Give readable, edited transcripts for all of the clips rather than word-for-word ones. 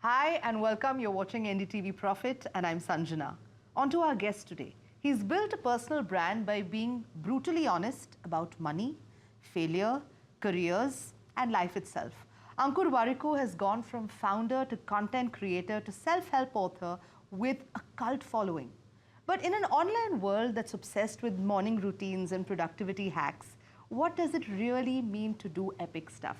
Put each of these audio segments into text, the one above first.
Hi and welcome. You're watching NDTV Profit and I'm Sanjana. On to our guest today. He's built a personal brand by being brutally honest about money, failure, careers and life itself. Ankur Warikoo has gone from founder to content creator to self-help author with a cult following. But in an online world that's obsessed with morning routines and productivity hacks, what does it really mean to do epic stuff?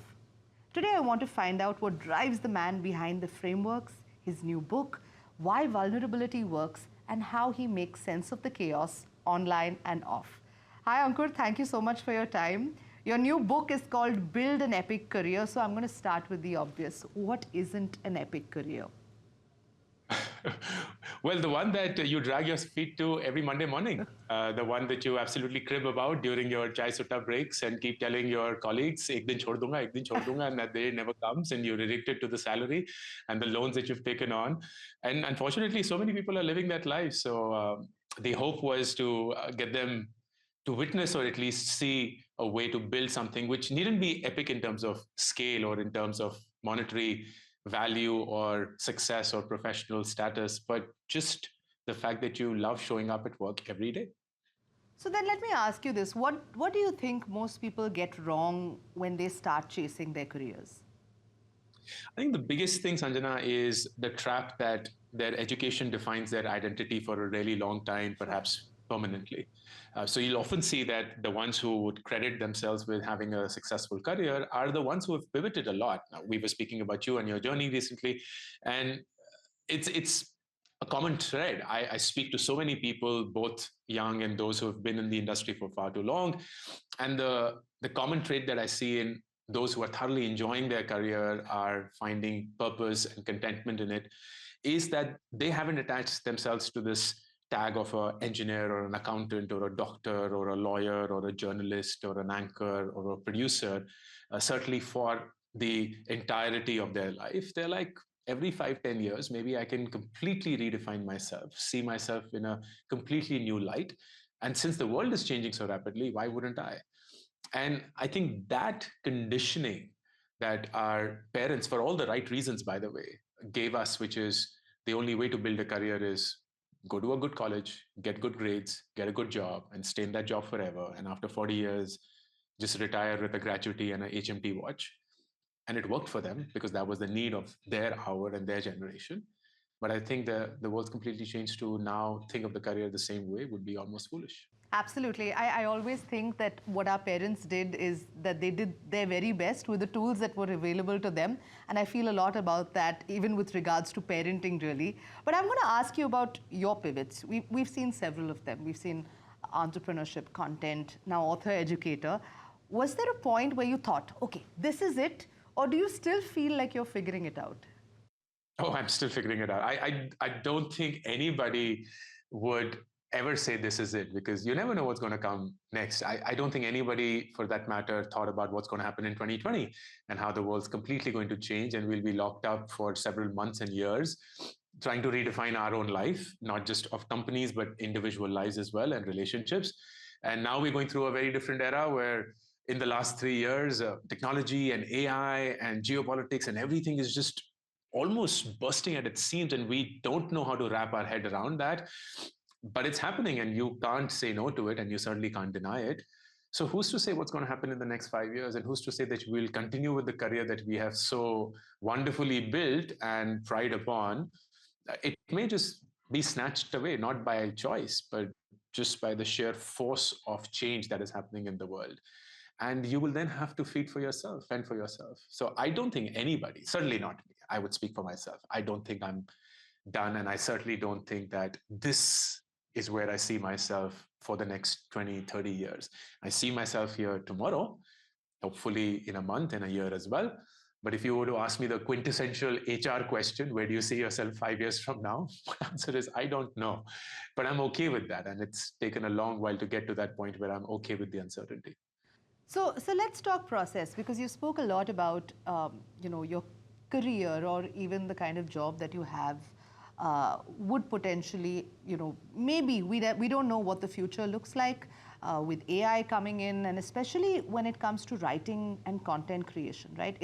Today, I want to find out what drives the man behind the frameworks, his new book, why vulnerability works, and how he makes sense of the chaos online and off. Hi, Ankur. Thank you so much for your time. Your new book is called Build an Epic Career. So I'm going to start with the obvious. What isn't an epic career? Well, the one that you drag your feet to every Monday morning, the one that you absolutely crib about during your chai sutta breaks and keep telling your colleagues, ek din chhod dunga, and that day never comes and you're addicted to the salary and the loans that you've taken on. And unfortunately, so many people are living that life. So the hope was to get them to witness or at least see a way to build something which needn't be epic in terms of scale or in terms of monetary value or success or professional status, but just the fact that you love showing up at work every day. So then let me ask you this. What do you think most people get wrong when they start chasing their careers? I think the biggest thing, Sanjana, is the trap that their education defines their identity for a really long time, perhaps permanently. So you'll often see that the ones who would credit themselves with having a successful career are the ones who have pivoted a lot. Now, we were speaking about you and your journey recently, and it's a common thread. I speak to so many people, both young and those who have been in the industry for far too long, and the common trait that I see in those who are thoroughly enjoying their career, are finding purpose and contentment in it, is that they haven't attached themselves to this tag of an engineer or an accountant or a doctor or a lawyer or a journalist or an anchor or a producer, certainly for the entirety of their life. They're like, every 5, 10 years, maybe I can completely redefine myself, see myself in a completely new light. And since the world is changing so rapidly, why wouldn't I? And I think that conditioning that our parents, for all the right reasons, by the way, gave us, which is the only way to build a career is go to a good college, get good grades, get a good job, and stay in that job forever. And after 40 years, just retire with a gratuity and an HMT watch. And it worked for them because that was the need of their hour and their generation. But I think the world's completely changed to now think of the career the same way would be almost foolish. Absolutely. I always think that what our parents did is that they did their very best with the tools that were available to them. And I feel a lot about that, even with regards to parenting, really. But I'm going to ask you about your pivots. We've seen several of them. We've seen entrepreneurship, content, now author, educator. Was there a point where you thought, okay, this is it? Or do you still feel like you're figuring it out? Oh, I'm still figuring it out. I don't think anybody would ever say this is it because you never know what's going to come next. I don't think anybody, for that matter, thought about what's going to happen in 2020 and how the world's completely going to change and we'll be locked up for several months and years trying to redefine our own life, not just of companies, but individual lives as well and relationships. And now we're going through a very different era where in the last 3 years, technology and AI and geopolitics and everything is just almost bursting at its seams and we don't know how to wrap our head around that, but it's happening and you can't say no to it and you certainly can't deny it. So who's to say what's going to happen in the next 5 years, and who's to say that we'll continue with the career that we have so wonderfully built and pride upon? It may just be snatched away, not by choice, but just by the sheer force of change that is happening in the world. And you will then have to feed for yourself, fend for yourself. So I don't think anybody, certainly not me, I would speak for myself, I don't think I'm done, and I certainly don't think that this is where I see myself for the next 20, 30 years. I see myself here tomorrow, hopefully in a month, in a year as well. But if you were to ask me the quintessential HR question, where do you see yourself 5 years from now? My answer is, I don't know. But I'm okay with that. And it's taken a long while to get to that point where I'm okay with the uncertainty. So let's talk process, because you spoke a lot about your career or even the kind of job that you have would potentially, maybe we don't know what the future looks like with AI coming in, and especially when it comes to writing and content creation, right?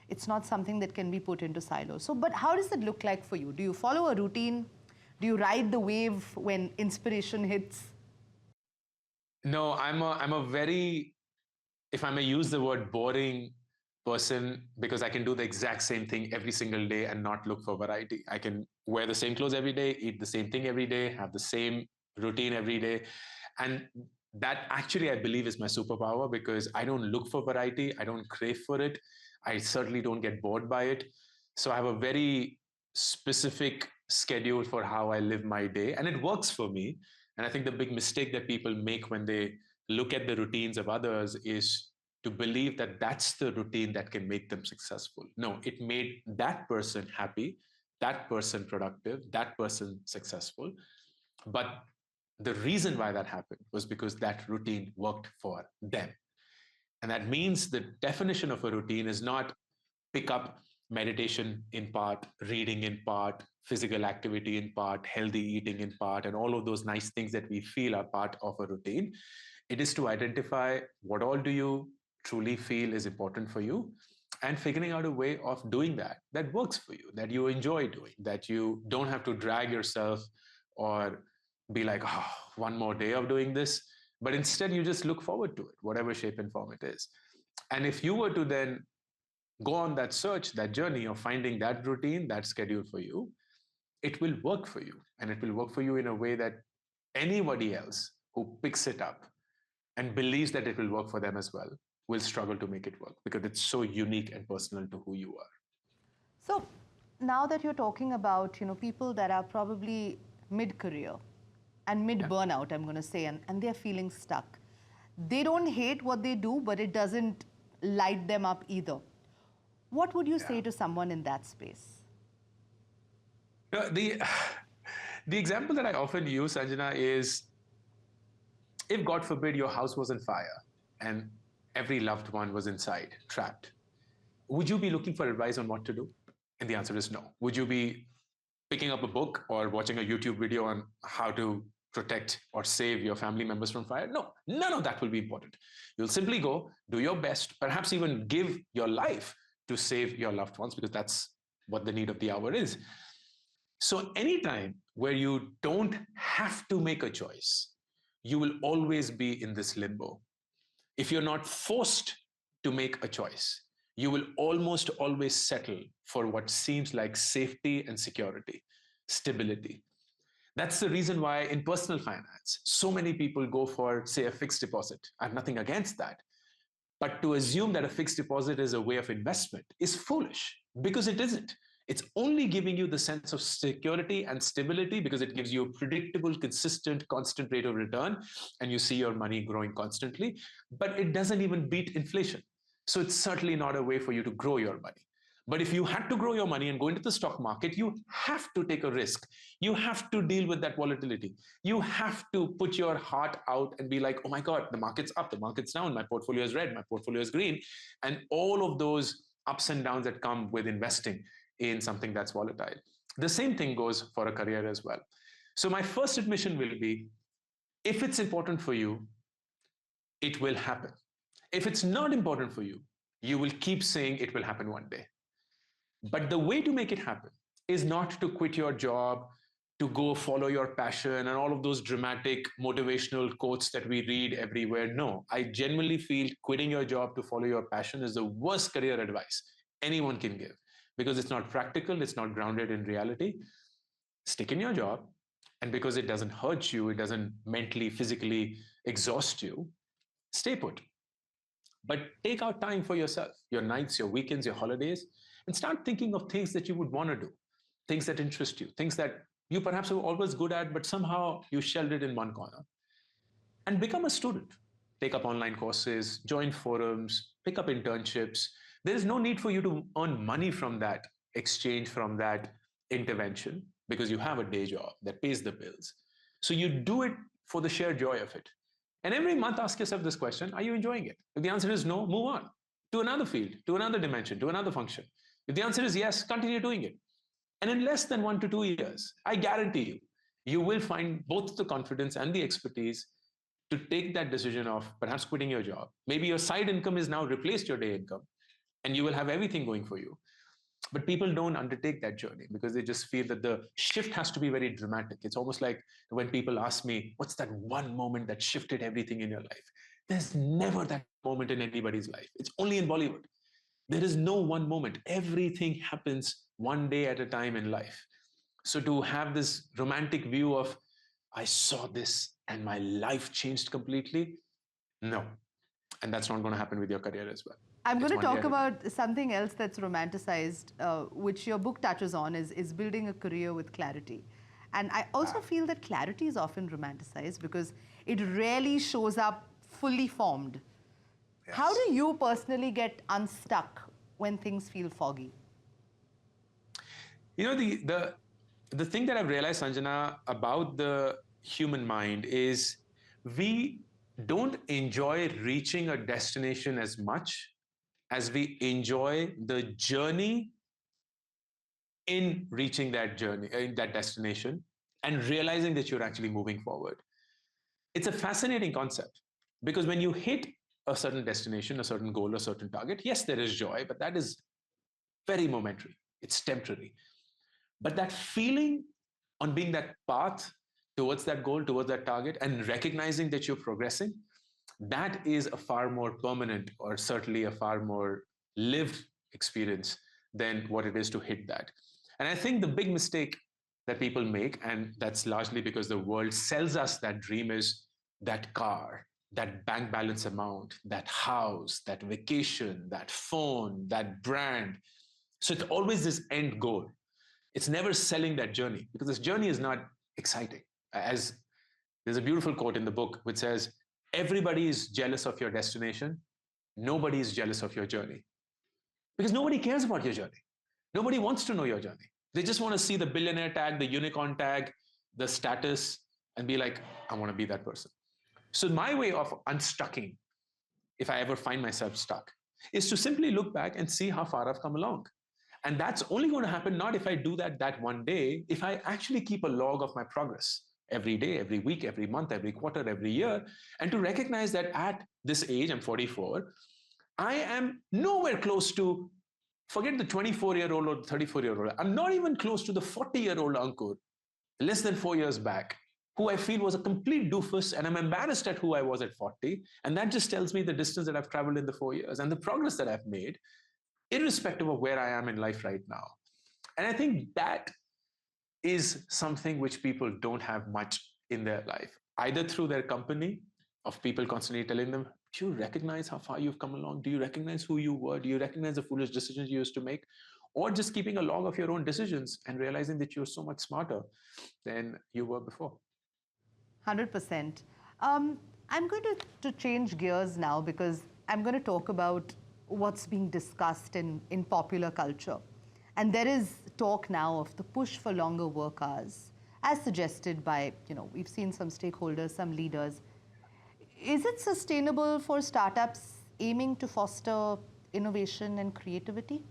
It's not something that can be put into silos. So, but how does it look like for you? Do you follow a routine? Do you ride the wave when inspiration hits? No, I'm a very, if I may use the word, boring person, because I can do the exact same thing every single day and not look for variety. I can wear the same clothes every day, eat the same thing every day, have the same routine every day. And that actually, I believe, is my superpower, because I don't look for variety. I don't crave for it. I certainly don't get bored by it. So I have a very specific schedule for how I live my day, and it works for me. And I think the big mistake that people make when they look at the routines of others is to believe that that's the routine that can make them successful. No, it made that person happy, that person productive, that person successful. But the reason why that happened was because that routine worked for them. And that means the definition of a routine is not pick up meditation in part, reading in part, physical activity in part, healthy eating in part, and all of those nice things that we feel are part of a routine. It is to identify what all do you truly feel is important for you, and figuring out a way of doing that that works for you, that you enjoy doing, that you don't have to drag yourself or be like, oh, one more day of doing this, but instead you just look forward to it, whatever shape and form it is. And if you were to then go on that search, that journey of finding that routine, that schedule for you, it will work for you. And it will work for you in a way that anybody else who picks it up and believes that it will work for them as well will struggle to make it work, because it's so unique and personal to who you are. So now that you're talking about, people that are probably mid-career and mid-burnout, I'm going to say, and they're feeling stuck. They don't hate what they do, but it doesn't light them up either. What would you say to someone in that space? The example that I often use, Sanjana, is if, God forbid, your house was on fire and every loved one was inside, trapped, would you be looking for advice on what to do? And the answer is no. Would you be picking up a book or watching a YouTube video on how to protect or save your family members from fire? No, none of that will be important. You'll simply go, do your best, perhaps even give your life to save your loved ones, because that's what the need of the hour is. So anytime where you don't have to make a choice, you will always be in this limbo. If you're not forced to make a choice, you will almost always settle for what seems like safety and security, stability. That's the reason why in personal finance, so many people go for, say, a fixed deposit. I have nothing against that. But to assume that a fixed deposit is a way of investment is foolish, because it isn't. It's only giving you the sense of security and stability, because it gives you a predictable, consistent, constant rate of return, and you see your money growing constantly. But it doesn't even beat inflation. So it's certainly not a way for you to grow your money. But if you had to grow your money and go into the stock market, you have to take a risk. You have to deal with that volatility. You have to put your heart out and be like, oh my God, the market's up, the market's down, my portfolio is red, my portfolio is green. And all of those ups and downs that come with investing in something that's volatile. The same thing goes for a career as well. So my first admission will be, if it's important for you, it will happen. If it's not important for you, you will keep saying it will happen one day. But the way to make it happen is not to quit your job, to go follow your passion and all of those dramatic motivational quotes that we read everywhere. No, I genuinely feel quitting your job to follow your passion is the worst career advice anyone can give, because it's not practical, it's not grounded in reality. Stick in your job, and because it doesn't hurt you, it doesn't mentally, physically exhaust you, stay put. But take out time for yourself, your nights, your weekends, your holidays, and start thinking of things that you would want to do, things that interest you, things that you perhaps were always good at, but somehow you shelved it in one corner. And become a student. Take up online courses, join forums, pick up internships. There is no need for you to earn money from that exchange, from that intervention, because you have a day job that pays the bills. So you do it for the sheer joy of it. And every month, ask yourself this question: are you enjoying it? If the answer is no, move on to another field, to another dimension, to another function. If the answer is yes, continue doing it. And in less than 1 to 2 years, I guarantee you, you will find both the confidence and the expertise to take that decision of perhaps quitting your job. Maybe your side income has now replaced your day income. and you will have everything going for you. But people don't undertake that journey because they just feel that the shift has to be very dramatic. It's almost like when people ask me, what's that one moment that shifted everything in your life? There's never that moment in anybody's life. It's only in Bollywood. There is no one moment. Everything happens one day at a time in life. So to have this romantic view of, I saw this and my life changed completely, no. And that's not going to happen with your career as well. I'm It's going to one day talk at a time. about something else that's romanticized, which your book touches on, is building a career with clarity. And I also feel that clarity is often romanticized because it rarely shows up fully formed. How Yes. do you personally get unstuck when things feel foggy? You know, the thing that I've realized, Sanjana, about the human mind is we don't enjoy reaching a destination as much as we enjoy the journey in reaching that journey, in that destination, and realizing that you're actually moving forward. It's a fascinating concept because when you hit a certain destination, a certain goal, a certain target, yes, there is joy, but that is very momentary. It's temporary. But that feeling on being that path towards that goal, towards that target, and recognizing that you're progressing, that is a far more permanent or certainly a far more lived experience than what it is to hit that. And I think the big mistake that people make, and that's largely because the world sells us that dream, is that car, that bank balance amount, that house, that vacation, that phone, that brand. So it's always this end goal. It's never selling that journey because this journey is not exciting. As there's a beautiful quote in the book which says, everybody is jealous of your destination, nobody is jealous of your journey. Because nobody cares about your journey. Nobody wants to know your journey. They just want to see the billionaire tag, the unicorn tag, the status, and be like, I want to be that person. So my way of unstucking, if I ever find myself stuck, is to simply look back and see how far I've come along. And that's only going to happen not if I do that one day, if I actually keep a log of my progress every day, every week, every month, every quarter, every year, and to recognize that at this age, I'm 44, I am nowhere close to, forget the 24-year-old or the 34-year-old. I'm not even close to the 40-year-old Ankur, less than 4 years back, who I feel was a complete doofus, and I'm embarrassed at who I was at 40. And that just tells me the distance that I've traveled in the 4 years and the progress that I've made, irrespective of where I am in life right now. And I think that is something which people don't have much in their life, either through their company of people constantly telling them, do you recognize how far you've come along? Do you recognize who you were? Do you recognize the foolish decisions you used to make? Or just keeping a log of your own decisions and realizing that you're so much smarter than you were before. 100%. I'm going to change gears now because I'm going to talk about what's being discussed in popular culture. And there is talk now of the push for longer work hours, as suggested by, we've seen some stakeholders, some leaders. Is it sustainable for startups aiming to foster innovation and creativity?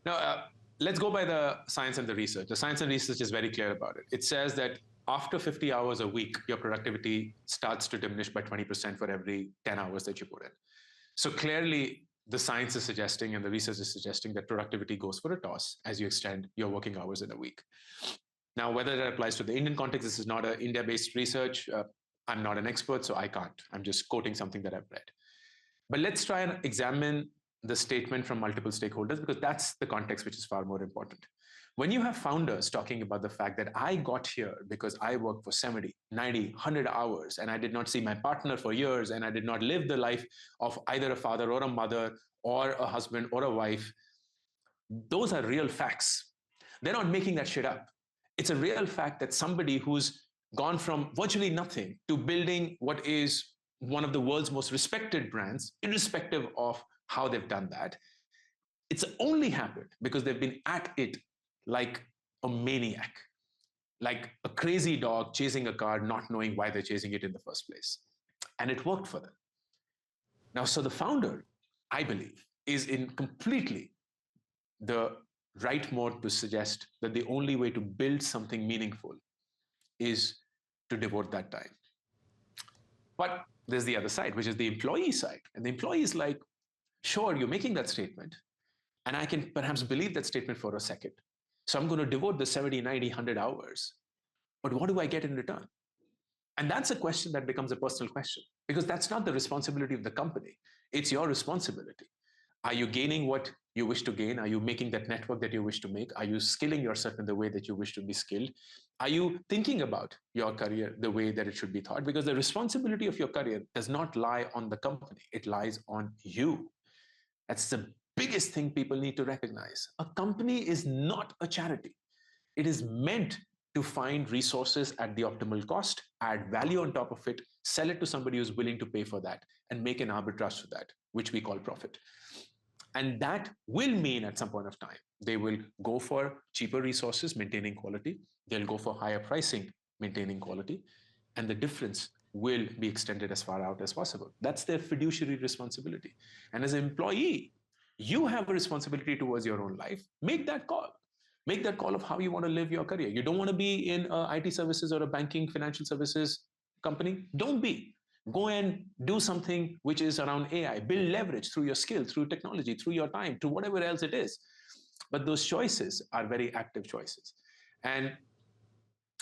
Now, let's go by the science and the research. The science and research is very clear about it. It says that after 50 hours a week, your productivity starts to diminish by 20% for every 10 hours that you put in. So clearly, the science is suggesting and the research is suggesting that productivity goes for a toss as you extend your working hours in a week. Now, whether that applies to the Indian context, this is not an India-based research. I'm not an expert, so I can't. I'm just quoting something that I've read. But let's try and examine the statement from multiple stakeholders because that's the context which is far more important. When you have founders talking about the fact that I got here because I worked for 70, 90, 100 hours and I did not see my partner for years and I did not live the life of either a father or a mother or a husband or a wife, those are real facts. They're not making that shit up. It's a real fact that somebody who's gone from virtually nothing to building what is one of the world's most respected brands, irrespective of how they've done that, it's only happened because they've been at it like a maniac, like a crazy dog chasing a car, not knowing why they're chasing it in the first place. And it worked for them. Now, so the founder, I believe, is in completely the right mode to suggest that the only way to build something meaningful is to devote that time. But there's the other side, which is the employee side. And the employee is like, Sure, you're making that statement, and I can perhaps believe that statement for a second. So I'm going to devote the 70, 90, 100 hours. But what do I get in return? And that's a question that becomes a personal question, because that's not the responsibility of the company. It's your responsibility. Are you gaining what you wish to gain? Are you making that network that you wish to make? Are you skilling yourself in the way that you wish to be skilled? Are you thinking about your career the way that it should be thought? Because the responsibility of your career does not lie on the company, it lies on you. That's the biggest thing people need to recognize. A company is not a charity. It is meant to find resources at the optimal cost, add value on top of it, sell it to somebody who's willing to pay for that, and make an arbitrage to that, which we call profit. And that will mean at some point of time, they will go for cheaper resources, maintaining quality. They'll go for higher pricing, maintaining quality. And the difference will be extended as far out as possible. That's their fiduciary responsibility. And as an employee, you have a responsibility towards your own life. Make that call. Make that call of how you want to live your career. You don't want to be in IT services or a banking financial services company? Don't be. Go and do something which is around AI. Build leverage through your skill, through technology, through your time, through whatever else it is. But those choices are very active choices. And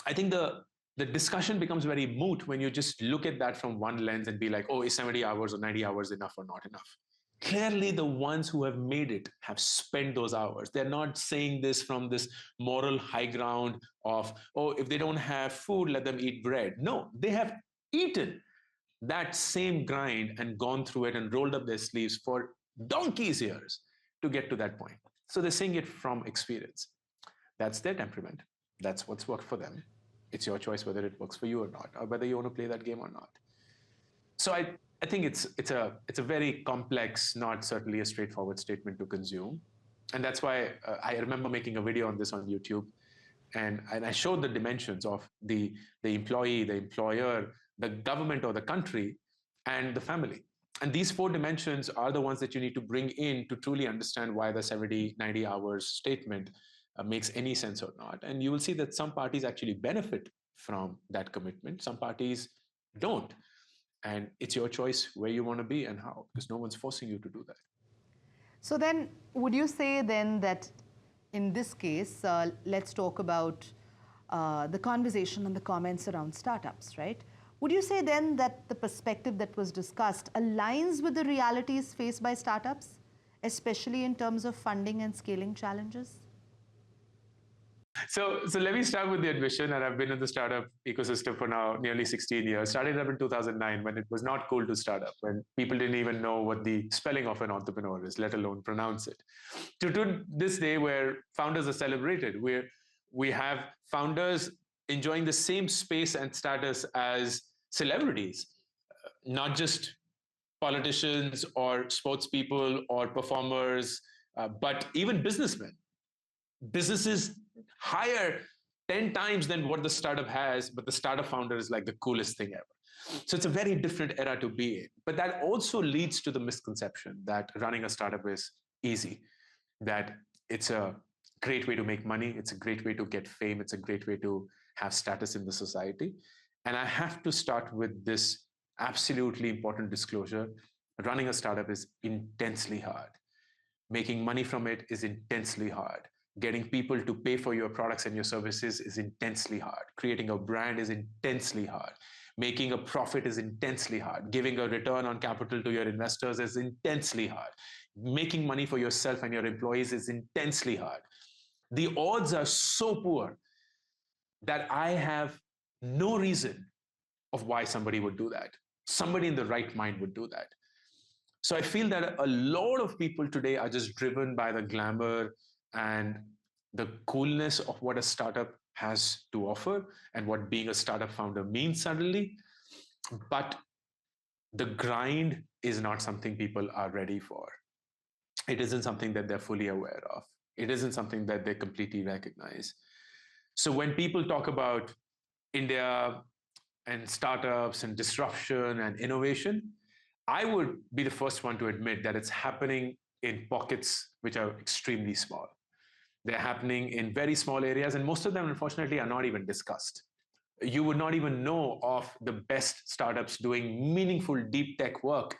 I think the discussion becomes very moot when you just look at that from one lens and be like, oh, is 70 hours or 90 hours enough or not enough? Clearly, the ones who have made it have spent those hours. They're not saying this from this moral high ground of, oh, if they don't have food, let them eat bread. No, they have eaten that same grind and gone through it and rolled up their sleeves for donkey's years to get to that point. So they're saying it from experience. That's their temperament. That's what's worked for them. It's your choice whether it works for you or not, or whether you want to play that game or not. So I think it's a very complex, not certainly a straightforward statement to consume. And that's why I remember making a video on this on YouTube. And I showed the dimensions of the employee, the employer, the government or the country, and the family. And these four dimensions are the ones that you need to bring in to truly understand why the 70, 90 hours statement makes any sense or not. And you will see that some parties actually benefit from that commitment, some parties don't. And it's your choice where you want to be and how, because no one's forcing you to do that. So then, would you say then that in this case, let's talk about the conversation and the comments around startups, right? Would you say then that the perspective that was discussed aligns with the realities faced by startups, especially in terms of funding and scaling challenges? So let me start with the admission, and I've been in the startup ecosystem for now nearly 16 years. Started up in 2009 when it was not cool to start up, when people didn't even know what the spelling of an entrepreneur is, let alone pronounce it. To this day, where founders are celebrated, where we have founders enjoying the same space and status as celebrities, not just politicians or sports people or performers, but even businessmen. Businesses hire 10 times than what the startup has, but the startup founder is like the coolest thing ever. So it's a very different era to be in. But that also leads to the misconception that running a startup is easy, that it's a great way to make money, it's a great way to get fame, it's a great way to have status in the society. And I have to start with this absolutely important disclosure. Running a startup is intensely hard. Making money from it is intensely hard. Getting people to pay for your products and your services is intensely hard. Creating a brand is intensely hard. Making a profit is intensely hard. Giving a return on capital to your investors is intensely hard. Making money for yourself and your employees is intensely hard. The odds are so poor that I have no reason of why somebody would do that. Somebody in the right mind would do that. So I feel that a lot of people today are just driven by the glamour and the coolness of what a startup has to offer and what being a startup founder means suddenly. But the grind is not something people are ready for. It isn't something that they're fully aware of. It isn't something that they completely recognize. So when people talk about India and startups and disruption and innovation, I would be the first one to admit that it's happening in pockets which are extremely small. They're happening in very small areas, and most of them, unfortunately, are not even discussed. You would not even know of the best startups doing meaningful deep tech work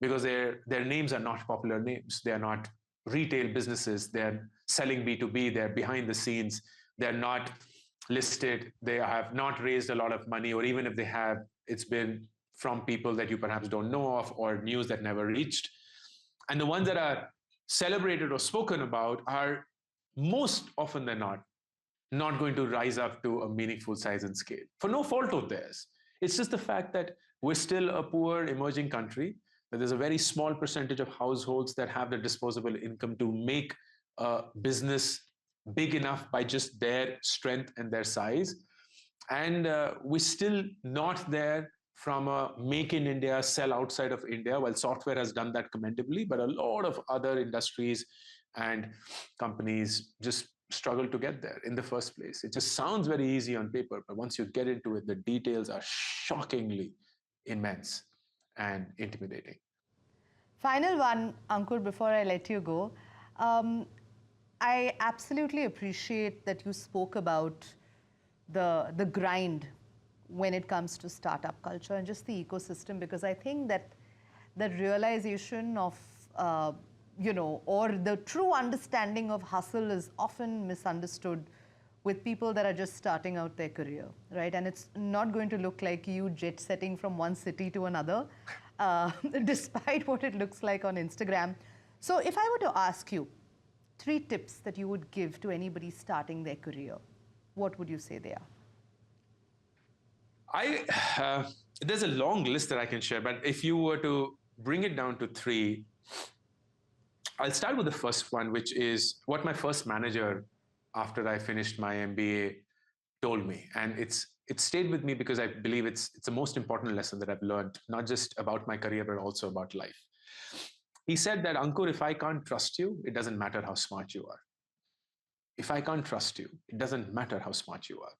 because their names are not popular names. They are not retail businesses. They're selling B2B. They're behind the scenes. They're not listed. They have not raised a lot of money, or even if they have, it's been from people that you perhaps don't know of, or news that never reached. And the ones that are celebrated or spoken about are most often than not going to rise up to a meaningful size and scale for no fault of theirs. It's just the fact that we're still a poor emerging country, that there's a very small percentage of households that have the disposable income to make a business big enough by just their strength and their size. And we're still not there from a make in India, sell outside of India. While software has done that commendably, but a lot of other industries and companies just struggle to get there in the first place. It just sounds very easy on paper, but once you get into it, the details are shockingly immense and intimidating. Final one, Ankur, before I let you go. I absolutely appreciate that you spoke about the grind when it comes to startup culture and just the ecosystem, because I think that the realization of, or the true understanding of hustle is often misunderstood with people that are just starting out their career, right? And it's not going to look like you jet setting from one city to another, despite what it looks like on Instagram. So if I were to ask you 3 tips that you would give to anybody starting their career, what would you say they are? There's a long list that I can share, but if you were to bring it down to 3, I'll start with the first one, which is what my first manager after I finished my MBA told me. And it stayed with me because I believe it's the most important lesson that I've learned, not just about my career, but also about life. He said that, Ankur, if I can't trust you, it doesn't matter how smart you are. If I can't trust you, it doesn't matter how smart you are.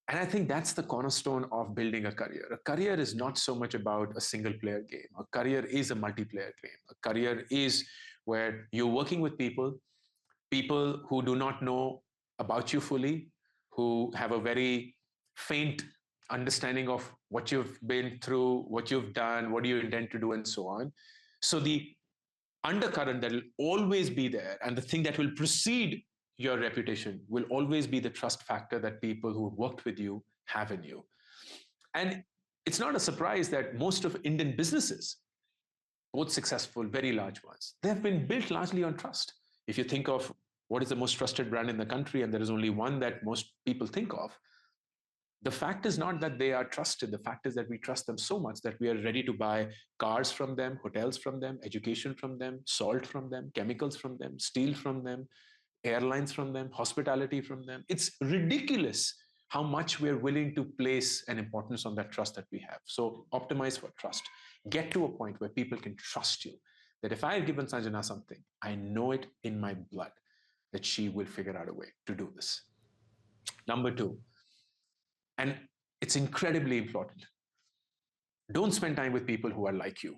And I think that's the cornerstone of building a career. A career is not so much about a single player game. A career is a multiplayer game. A career is where you're working with people who do not know about you fully, who have a very faint understanding of what you've been through, what you've done, what do you intend to do, and so on. So the undercurrent that will always be there, and the thing that will precede your reputation, will always be the trust factor that people who worked with you have in you. And it's not a surprise that most of Indian businesses, both successful, very large ones, they have been built largely on trust. If you think of what is the most trusted brand in the country, and there is only one that most people think of, the fact is not that they are trusted. The fact is that we trust them so much that we are ready to buy cars from them, hotels from them, education from them, salt from them, chemicals from them, steel from them, airlines from them, hospitality from them. It's ridiculous how much we're willing to place an importance on that trust that we have. So optimize for trust. Get to a point where people can trust you. That if I have given Sanjana something, I know it in my blood that she will figure out a way to do this. Number 2, and it's incredibly important, don't spend time with people who are like you.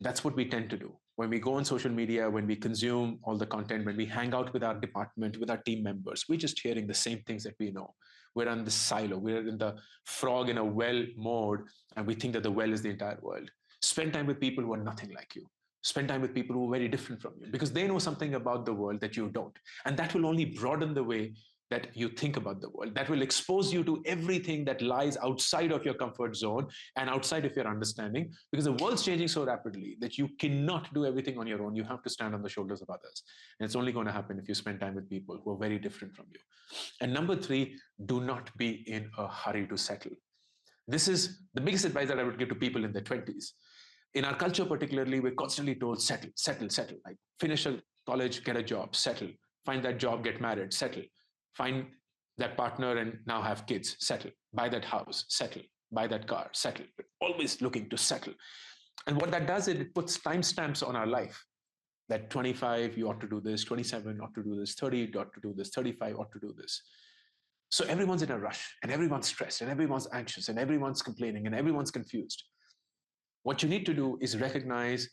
That's what we tend to do. When we go on social media, when we consume all the content, when we hang out with our department, with our team members, we're just hearing the same things that we know. We're in the silo, we're in the frog in a well mode, and we think that the well is the entire world. Spend time with people who are nothing like you. Spend time with people who are very different from you, because they know something about the world that you don't. And that will only broaden the way that you think about the world. That will expose you to everything that lies outside of your comfort zone and outside of your understanding, because the world's changing so rapidly that you cannot do everything on your own. You have to stand on the shoulders of others. And it's only going to happen if you spend time with people who are very different from you. And number 3, do not be in a hurry to settle. This is the biggest advice that I would give to people in their 20s. In our culture particularly, we're constantly told, settle, settle, settle. Like, finish a college, get a job, settle. Find that job, get married, settle. Find that partner and now have kids, settle. Buy that house, settle. Buy that car, settle. We're always looking to settle. And what that does is it puts timestamps on our life. That 25, you ought to do this, 27 ought to do this, 30, you ought to do this, 35 ought to do this. So everyone's in a rush, and everyone's stressed, and everyone's anxious, and everyone's complaining, and everyone's confused. What you need to do is recognize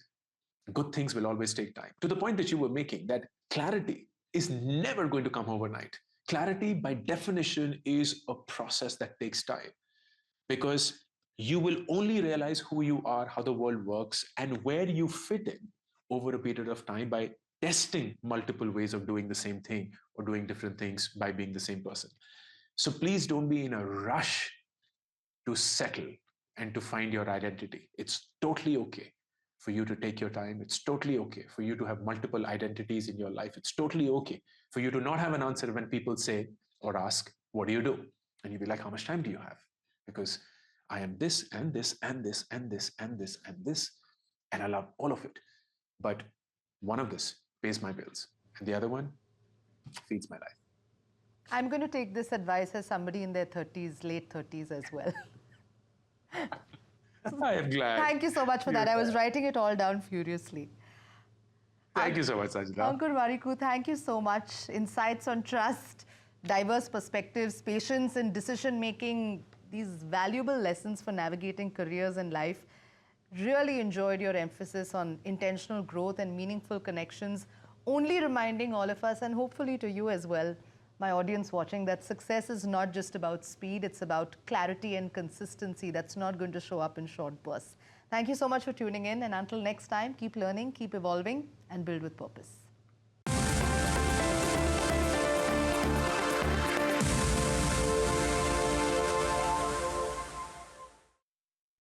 good things will always take time. To the point that you were making, that clarity is never going to come overnight. Clarity, by definition, is a process that takes time, because you will only realize who you are, how the world works, and where you fit in over a period of time by testing multiple ways of doing the same thing or doing different things by being the same person. So please don't be in a rush to settle and to find your identity. It's totally okay for you to take your time. It's totally okay for you to have multiple identities in your life. It's totally okay for you to not have an answer when people say or ask, what do you do? And you'll be like, how much time do you have? Because I am this and this and this and this and this and this, and I love all of it. But one of this pays my bills, and the other one feeds my life. I'm going to take this advice as somebody in their 30s, late 30s as well. I am glad. Thank you so much for that. I was writing it all down furiously. Thank you so much, Sanjana. Ankur Warikoo, thank you so much. Insights on trust, diverse perspectives, patience in decision-making, these valuable lessons for navigating careers and life. Really enjoyed your emphasis on intentional growth and meaningful connections, only reminding all of us, and hopefully to you as well, my audience watching, that success is not just about speed, it's about clarity and consistency. That's not going to show up in short bursts. Thank you so much for tuning in, and until next time, keep learning, keep evolving, and build with purpose.